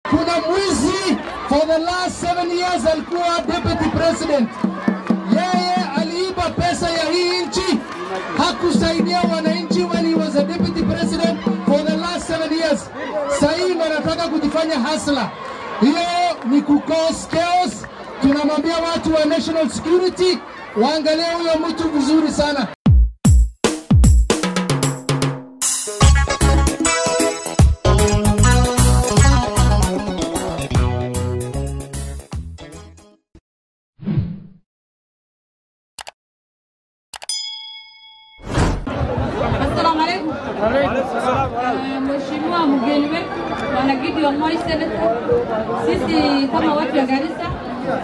Kuna mwizi for the last 7 years alikuwa deputy president. Yeye aliiba pesa ya hii nchi, hakusaidia wananchi when he was a deputy president for the last 7 years. Sasa wanataka kujifanya hustler. Hiyo ni kukos chaos. Tunamwambia watu wa national security waangalie huyo mtu vizuri sana. Assalamu alaikum. Mheshimiwa mgeni wetu Bwana Gideon Moi Senator, sisi kama watu wa Garissa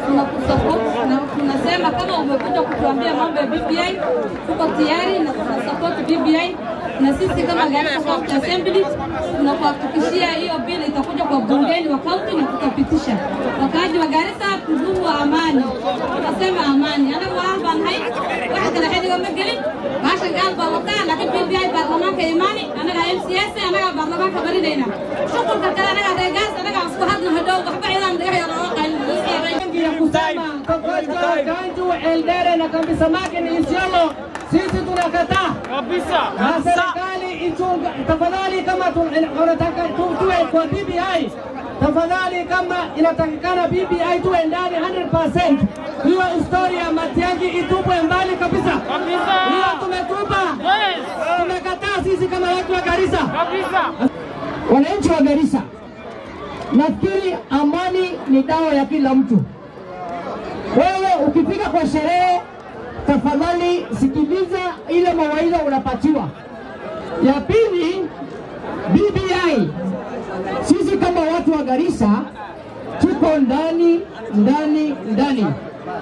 tunakusupport na tunasema kama umekuja kutuambia mambo ya BBI, tuko tayari na tunasupport BBI, na sisi kama Garissa County Assembly tunakuhakikishia hiyo bill itakuja kwa bungeni wa county na tutapitisha. Wakaaji wa Garissa tudumu amani. Tunasema amani. Ana waaban hay waxa kala xiliga ma gelin baasha gaal baa wataa laakiin BBI baarlamaanka imaani anaga MCS anaga baarlamaanka barinayna shukulka kale anaga deegaas anaga isku hadna hadow waxba ciidan dhagaxyo loo Ganju Eldere na Kambi Samaki ni Isiolo, sisi tunakataa kabisa. Na serikali ichunga, tafadhali kama tunataka tuwe kwa BBI, tafadhali kama inatakikana BBI tuwe ndani 100%. Hiyo historia ya Matiang'i itupwe mbali kabisa. Hiyo tumetupa. Tumekataa sisi kama watu wa Garissa. Kabisa. Wananchi wa Garissa, nafikiri amani ni dawa ya kila mtu. Wewe ukifika kwa sherehe, tafadhali sikiliza ile mawaidha unapatiwa. Ya pili, BBI. Sisi kama watu wa Garissa tuko ndani.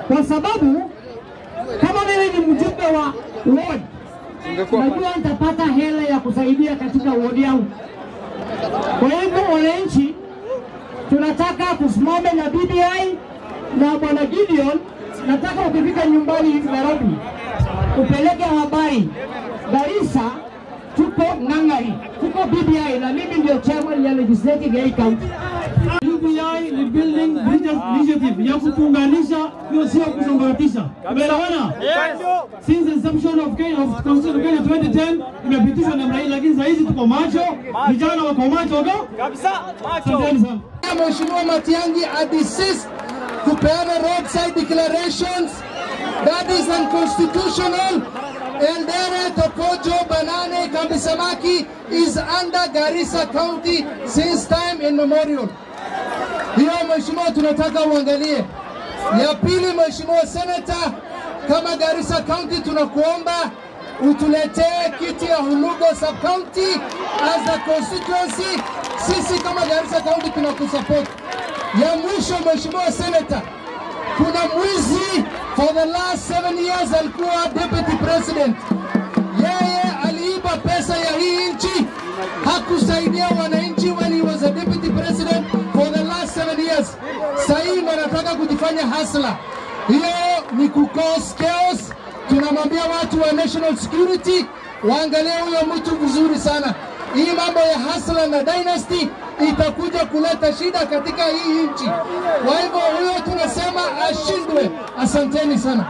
Kwa sababu kama wewe ni mjumbe wa ward, najua nitapata hela ya kusaidia katika ward yangu. Kwa hivyo wananchi tunataka tusimame na BBI. Na Bwana Gideon, nataka ukifika nyumbani Nairobi upeleke habari Garissa tuko ngangari, tuko BBI, na mimi ndio chairman ya legislative ya county. BBI ni building bridges initiative ya kutunganisha, hiyo sio kusambaratisha. Umeelewana? Since the inception of Constitution of Kenya 2010 imepitishwa namna hii, lakini sasa hizi tuko macho, vijana wako macho kabisa, macho. Mheshimiwa Matiang'i adisists kupeana roadside declarations. That is unconstitutional. Eldere, Tokojo, Banane, Kambi Samaki is under Garissa County since time immemorial. Hiyo Mheshimiwa tunataka uangalie. Ya pili, Mheshimiwa Senator, kama Garissa County tunakuomba utuletee kiti ya Hulugo Sub County as a constituency. Sisi kama Garissa County tunakusupport. Ya mwisho Mheshimiwa Senator, kuna mwizi for the last 7 years alikuwa deputy president. Yeye aliiba pesa ya hii nchi, hakusaidia wananchi when he was a deputy president for the last 7 years. Sasa wanataka kujifanya hustler. Hiyo ni kukos chaos. Tunamwambia watu wa national security waangalie huyo mtu vizuri sana. Hii mambo ya hustler na dynasty itakuja kuleta shida katika hii nchi. Kwa hivyo huyo tunasema ashindwe. Asanteni sana.